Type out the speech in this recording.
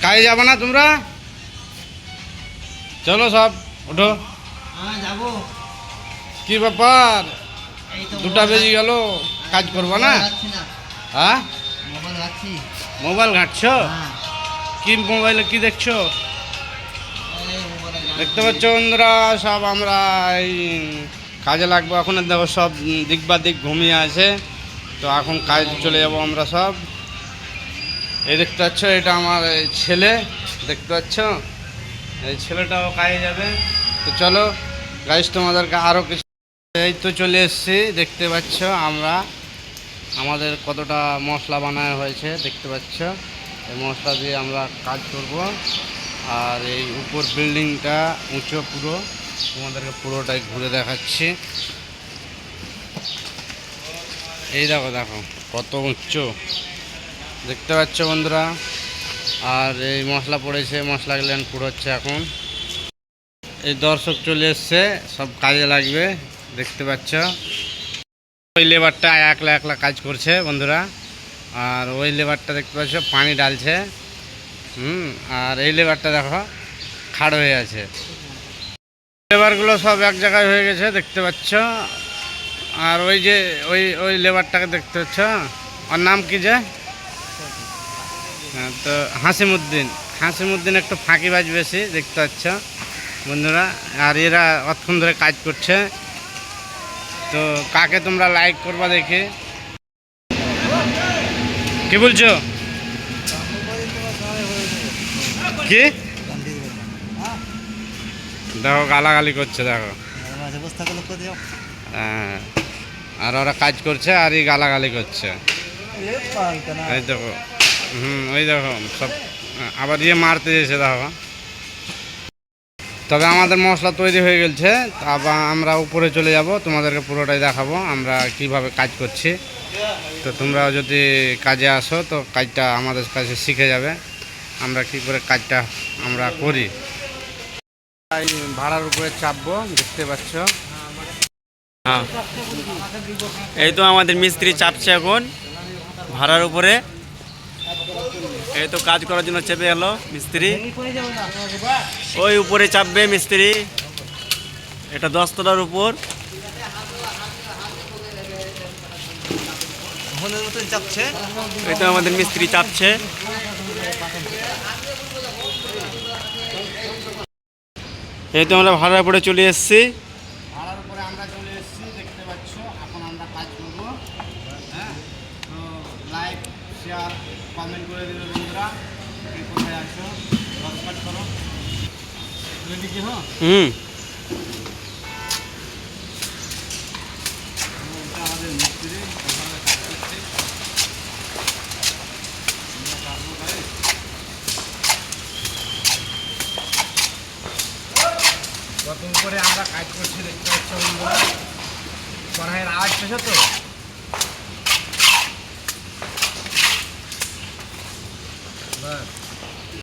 কাজে যাবে না তোমরা? চলো সব ওঠো। যাবো। কি ব্যাপার, 2টা বেজে গেল, কাজ করবো না? হ্যাঁ, মোবাইল ঘাঁটছো? কি মোবাইলে কি দেখছো? দেখতে পাচ্ছ বন্ধুরা, সব আমরা এই কাজে লাগবো এখন। দেখো সব দিক বা দিক ঘুমিয়ে আছে, তো এখন কাজ চলে যাব আমরা সব। এই দেখতে পাচ্ছ, এটা আমার ছেলে, দেখতে পাচ্ছ এই ছেলেটাও কাজে যাবে। তো চলো গাইস, তোমাদেরকে আরও কিছু, এই তো চলে এসেছি। দেখতে পাচ্ছ আমরা আমাদের কতটা মশলা বানানো হয়েছে, দেখতে পাচ্ছ। এই মশলা দিয়ে আমরা কাজ করব। আর এই উপর বিল্ডিংটা উঁচু, পুরো তোমাদেরকে পুরোটাই ঘুরে দেখাচ্ছি। এই দেখো দেখো কত উঁচু, দেখতে পাচ্ছ বন্ধুরা। আর এই মশলা পড়েছে, মশলাগুলো পুরো হচ্ছে এখন। এই দর্শক চলে এসছে, সব কাজে লাগবে, দেখতে পাচ্ছ। ওই লেবারটা একলা একলা কাজ করছে বন্ধুরা। আর ওই লেবারটা দেখতে পাচ্ছ পানি ডালছে। আর এই লেবারটা দেখো খাড় হয়ে আছে। লেবারগুলো সব এক জায়গায় হয়ে গেছে, দেখতে পাচ্ছ। আর ওই যে ওই ওই লেবারটাকে দেখতে পাচ্ছ, ওর নাম কি যে? হ্যাঁ, তো হাসিমুদ্দিন একটু ফাঁকিবাজ বেশি, দেখতে পাচ্ছ বন্ধুরা। আর এরা অতক্ষণ ধরে কাজ করছে। তো কাকে তোমরা লাইক করবা দেখি, কি বলছো? কি দেখো গালাগালি করছে, দেখো। হ্যাঁ, আর ওরা কাজ করছে আর এই গালাগালি করছে, এই দেখো। ওই দেখো সব আবার মারতে যেছে, দেখো। তবে আমাদের মশলা তৈরি হয়ে গেছে, আবার আমরা উপরে চলে যাব, তোমাদেরকে পুরোটাই দেখাবো আমরা কিভাবে কাজ করছি। তো তোমরাও যদি কাজে আসো তো কাজটা আমাদের কাছে শিখে যাবে, আমরা কি করে কাজটা আমরা করি। ভাড়ার উপরে চাপবো, দেখতে পাচ্ছ। হ্যাঁ, এই তো আমাদের মিস্ত্রি চাপছে এখন ভাড়ার উপরে। এই তো কাজ করার জন্য চেপে গেল মিস্ত্রি, ওই উপরে চাপবে মিস্ত্রি। এটা 10 তলার উপর। এই তো আমাদের মিস্ত্রি চাপছে। এই তো আমরা ভাড়ার উপরে চলে এসেছি। ভাড়ার উপরে আমরা চলে এসেছি, দেখতে পাচ্ছ। এখন আমরা কাজ করব। হ্যাঁ, তো লাইক শেয়ার কমেন্ট করে দিবে বন্ধুরা, কে কোথায় আছো, সাবস্ক্রাইব করো। রেডি কি? হ্যাঁ, আমাদের মিস্ত্রি ওখানে কাজ করছে। কত উপরে আমরা কাজ করছি, দেখতে পাচ্ছ বন্ধুরা। কড়াইয়ের আওয়াজ পেয়েছো তো? বাস।